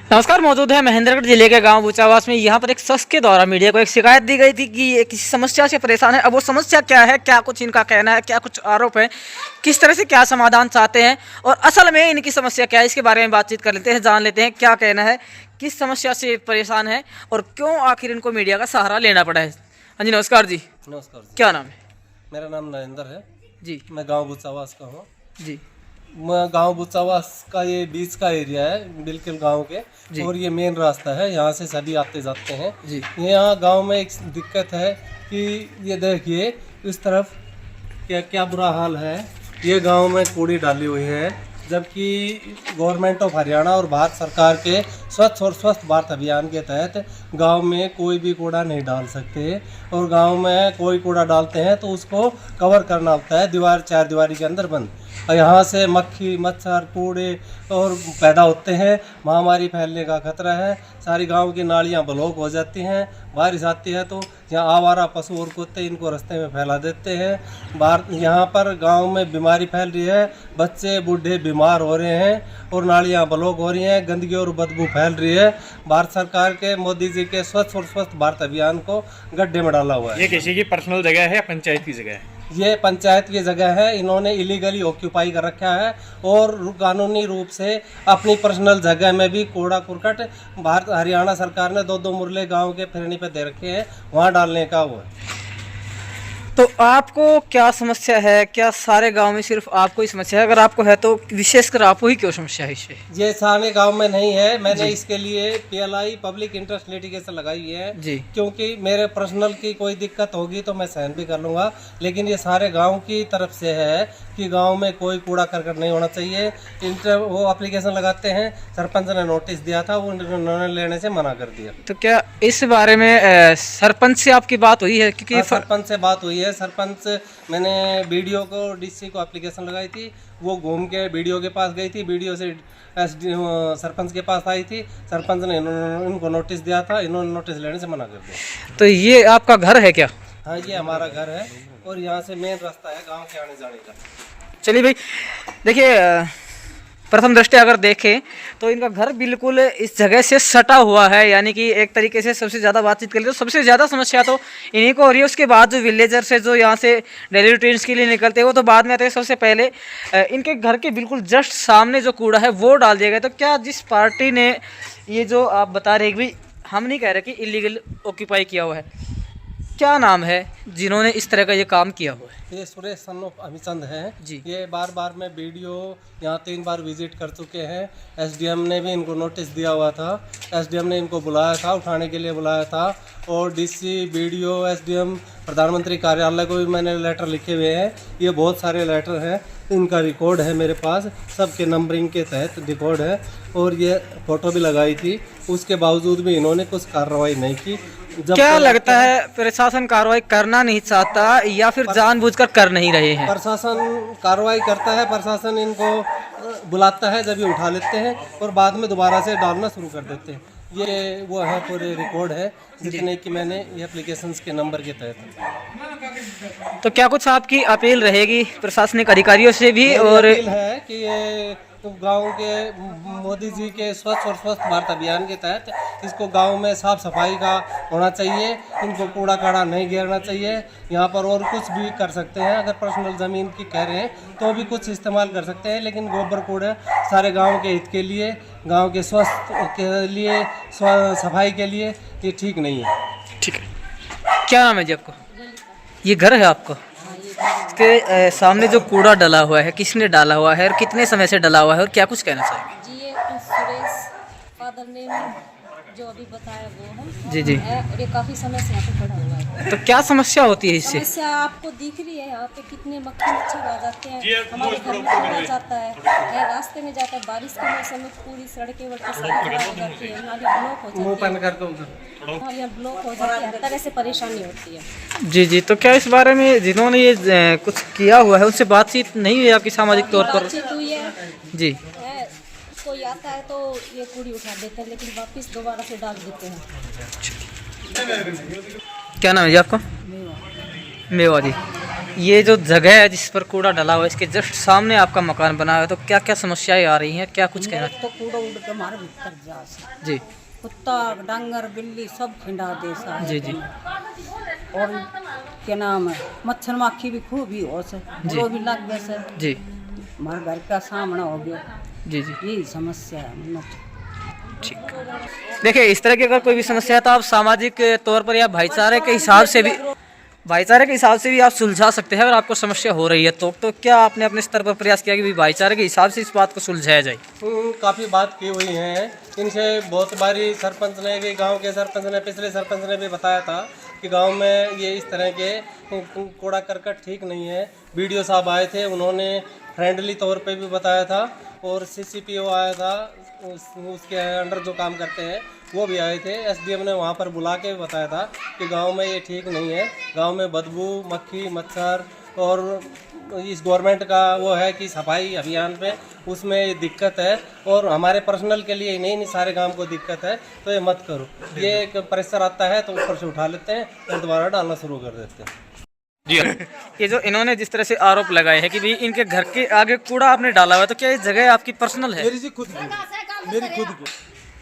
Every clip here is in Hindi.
नमस्कार, मौजूद है महेंद्रगढ़ जिले के गांव बूचावास में। यहाँ पर एक शख्स के द्वारा मीडिया को एक शिकायत दी गई थी कि ये किसी समस्या से परेशान है। अब वो समस्या क्या है, क्या कुछ इनका कहना है, क्या कुछ आरोप है, किस तरह से क्या समाधान चाहते हैं और असल में इनकी समस्या क्या है, इसके बारे में बातचीत कर लेते हैं, जान लेते हैं क्या कहना है, किस समस्या से परेशान है और क्यों आखिर इनको मीडिया का सहारा लेना पड़ा है। हाँ जी, नमस्कार जी। नमस्कार जी। क्या नाम है? मेरा नाम नरेंद्र है जी। मैं गांव बूचावास का हूँ। जी। मैं गांव बूचावास का ये बीच का एरिया है बिल्कुल गांव के, और ये मेन रास्ता है, यहाँ से सभी आते जाते हैं जी। यहाँ गांव में एक दिक्कत है कि ये देखिए इस तरफ क्या क्या बुरा हाल है। ये गांव में कूड़ी डाली हुई है, जबकि गवर्नमेंट ऑफ हरियाणा और भारत सरकार के स्वच्छ और स्वस्थ भारत अभियान के तहत गांव में कोई भी कूड़ा नहीं डाल सकते, और गांव में कोई कूड़ा डालते हैं तो उसको कवर करना होता है दीवार, चार दीवारी के अंदर बंद। और यहाँ से मक्खी मच्छर कूड़े और पैदा होते हैं, महामारी फैलने का खतरा है। सारी गांव की नालियाँ ब्लॉक हो जाती हैं, बारिश आती है तो यहाँ आवारा पशु और कुत्ते इनको रास्ते में फैला देते हैं। यहाँ पर गांव में बीमारी फैल रही है, बच्चे बूढ़े बीमार हो रहे हैं और नालियाँ ब्लॉक हो रही हैं, गंदगी और बदबू फैल रही है। भारत सरकार के मोदी जी के स्वच्छ और स्वस्थ भारत अभियान को गड्ढे में डाला हुआ है। ये किसी की पर्सनल जगह है या पंचायत की जगह है? ये पंचायत की जगह है, इन्होंने इलीगली ऑक्यूपाई कर रखा है और कानूनी रूप से अपनी पर्सनल जगह में भी कूड़ा कुरकट भारत हरियाणा सरकार ने दो मुरले गांव के फिरनी पे दे रखे हैं, वहाँ डालने का वो है। तो आपको क्या समस्या है? क्या सारे गांव में सिर्फ आपको ही समस्या है? अगर आपको है तो विशेषकर आपको ही क्यों समस्या है इससे? ये सारे गांव में नहीं है, मैंने इसके लिए PLI पब्लिक इंटरेस्ट लिटिगेशन लगाई है जी। क्योंकि मेरे पर्सनल की कोई दिक्कत होगी तो मैं सहन भी कर लूँगा, लेकिन ये सारे गाँव की तरफ से है कि गाँव में कोई कूड़ा करकट नहीं होना चाहिए। वो एप्लीकेशन लगाते हैं, सरपंच ने नोटिस दिया था, वो उन्होंने लेने से मना कर दिया। तो क्या इस बारे में सरपंच से आपकी बात हुई है? क्योंकि सरपंच से बात हुई है। सरपंच, मैंने BDO को, DC को एप्लीकेशन लगाई थी, वो घूम के BDO के पास गई थी, BDO से सरपंच के पास आई थी, सरपंच ने इनको नोटिस दिया था, इन्होंने नोटिस लेने से मना कर दिया। तो ये आपका घर है क्या? हाँ, ये हमारा घर है और यहाँ से मेन रास्ता है गांव के आने जाने का। चलिए भाई, देखिए प्रथम दृष्टया अगर देखें तो इनका घर बिल्कुल इस जगह से सटा हुआ है, यानी कि एक तरीके से सबसे ज़्यादा बातचीत करें तो सबसे ज़्यादा समस्या तो इन्हीं को हो रही है। उसके बाद जो विलेजर्स है जो यहाँ से डेली रूटीन्स के लिए निकलते हैं वो तो बाद में आते हैं। सबसे पहले इनके घर के बिल्कुल जस्ट सामने जो कूड़ा है वो डाल दिया गया। तो क्या जिस पार्टी ने ये जो आप बता रहे हैं कि भाई हम नहीं कह रहे कि इलीगल ऑक्यूपाई किया हुआ है, क्या नाम है जिन्होंने इस तरह का ये काम किया हुआ है? ये सुरेश सन ऑफ अमिचंद हैं जी। ये बार मैं BDO यहाँ 3 बार विजिट कर चुके हैं। SDM ने भी इनको नोटिस दिया हुआ था, SDM ने इनको बुलाया था, उठाने के लिए बुलाया था, और DC, BDO, SDM, प्रधानमंत्री कार्यालय को भी मैंने लेटर लिखे हुए हैं। ये बहुत सारे लेटर हैं, इनका रिकॉर्ड है मेरे पास, सबके नंबरिंग के तहत रिकॉर्ड है, और ये फोटो भी लगाई थी। उसके बावजूद भी इन्होंने कुछ कार्रवाई नहीं की। क्या लगता है प्रशासन कार्रवाई करना नहीं चाहता या फिर जानबूझकर कर नहीं रहे हैं? प्रशासन कार्रवाई करता है, प्रशासन इनको बुलाता है, जब ये उठा लेते हैं और बाद में दोबारा से डालना शुरू कर देते हैं। ये वो है, पूरे रिकॉर्ड है जितने कि मैंने ये एप्लीकेशंस के नंबर के तहत। तो क्या कुछ आपकी अपील रहेगी प्रशासनिक अधिकारियों से भी? और अपील है कि ये गांव के मोदी जी के स्वच्छ और स्वस्थ भारत अभियान के तहत इसको गांव में साफ सफाई का होना चाहिए, इनको कूड़ा काड़ा नहीं घेरना चाहिए। यहाँ पर और कुछ भी कर सकते हैं, अगर पर्सनल ज़मीन की कह रहे हैं तो भी कुछ इस्तेमाल कर सकते हैं, लेकिन गोबर कूड़ा सारे गांव के हित के लिए, गांव के स्वस्थ के लिए, सफाई के लिए ये ठीक नहीं है। ठीक है, क्या नाम है जी आपका? ये घर है आपका? इसके सामने जो कूड़ा डला हुआ है किसने डाला हुआ है और कितने समय से डला हुआ है और क्या कुछ कहना चाहेंगे? जी, ये सुरेश फादर नेम जो अभी बताया वो है जी। और ये काफ़ी समय से यहाँ पे पड़ा हुआ है। तो क्या समस्या होती है इससे? समस्या आपको दिख रही है, यहाँ पे कितने मक्खी मच्छर आ जाते हैं, हमारे घर में कूड़ा जाता है, रास्ते में जाता है, बारिश के मौसम में पूरी सड़कें वड़कें सभी खराब हो जाती है, नाली ब्लॉक हो जाती है, ब्लॉक हो जाती है, हर तरह से परेशानी होती है। जी। तो क्या इस बारे में जिन्होंने ये कुछ किया हुआ है उनसे बातचीत नहीं हुई आपकी सामाजिक तौर पर? बातचीत हुई है जी। कोई आता है तो ये कूड़ी उठा देते हैं, लेकिन वापस दोबारा से डाल देते हैं। क्या नाम है जी आपका? मेवा जी। ये जो जगह है जिस पर कूड़ा डला हुआ है, इसके जस्ट सामने आपका मकान बना हुआ है, तो क्या क्या समस्याएं आ रही हैं, क्या कुछ कहना? तो कूड़ा उड़ के हमारे भीतर जा जी कुत्ता डांगर बिल्ली सब खिंडा दे सा है। जी जी और क्या नाम है मच्छर माखी भी खूब ही हो से वो भी लग गया सर। जी हमारे घर का सामना हो गया, जी जी यही समस्या है। ठीक। देखिए, इस तरह की अगर कोई भी समस्या है तो आप सामाजिक तौर पर या भाईचारे के हिसाब से भी आप सुलझा सकते हैं। अगर आपको समस्या हो रही है तो क्या आपने अपने स्तर पर प्रयास किया कि भी भाईचारे के हिसाब से इस बात को सुलझाया जाए? काफ़ी बात की हुई है इनसे, बहुत बारी सरपंच ने भी, गांव के सरपंच ने, पिछले सरपंच ने भी बताया था कि गांव में ये इस तरह के कूड़ा करकट ठीक नहीं है। बीडीओ साहब आए थे, उन्होंने फ्रेंडली तौर पे भी बताया था, और सीसीपीओ आया था, उसके अंडर जो काम करते हैं वो भी आए थे। एसडीएम ने वहाँ पर बुला के भी बताया था कि गांव में ये ठीक नहीं है, गांव में बदबू, मक्खी, मच्छर, और इस गवर्नमेंट का वो है कि सफाई अभियान पे उसमें ये दिक्कत है, और हमारे पर्सनल के लिए नहीं सारे गांव को दिक्कत है, तो ये मत करो। ये एक प्रेशर आता है तो ऊपर से उठा लेते हैं और दोबारा डालना शुरू कर देते हैं। जी ये जो इन्होंने जिस तरह से आरोप लगाए हैं कि भाई इनके घर के आगे कूड़ा आपने डाला हुआ है, तो क्या ये जगह आपकी पर्सनल है? मेरी खुद की।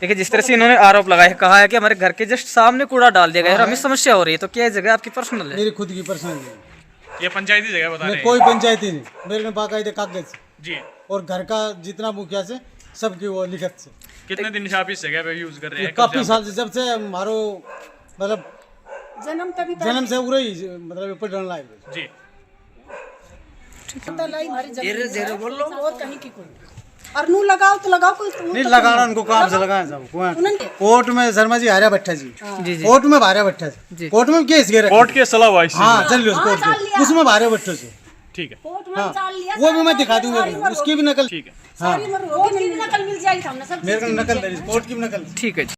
देखिए, जिस तरह से इन्होंने आरोप लगाया है, कहा है कि हमारे घर के जस्ट सामने कूड़ा डाल दिया गया है और हमें समस्या हो रही है, तो क्या ये जगह आपकी पर्सनल है? मेरी खुद की पर्सनल है। ये पंचायती जगह बता रहे हैं। कोई पंचायती नहीं, मेरे में बाकायदे कागज जी। और घर का जितना मुखिया से सबकी वो लिखत से। कितने दिन से आप इस जगह पे यूज कर रहे हैं? काफी साल से, जब से हमारो मतलब जन्म से उरे ही मतलब ऊपर डरने लायक जी। धीरे धीरे बोल लो, और कहीं की कोई और नू लगाओ तो लगाओ, कोई नहीं लगाना, उनको काम से लगाए सब। कोर्ट में शर्मा जी हारा भट्टा जी, जी जी कोर्ट में भारा भट्टा जी, कोर्ट में केस गिरा, कोर्ट के सलाह हुआ इस हाँ चल लियो कोर्ट में, उसमें भारे भट्टो से। ठीक है, वो भी मैं दिखा दूंगा, उसकी भी नकल। ठीक है। हाँ नकल मिल जाएगी, हमने सब मेरे को नकल दे, कोर्ट की भी नकल। ठीक है जी।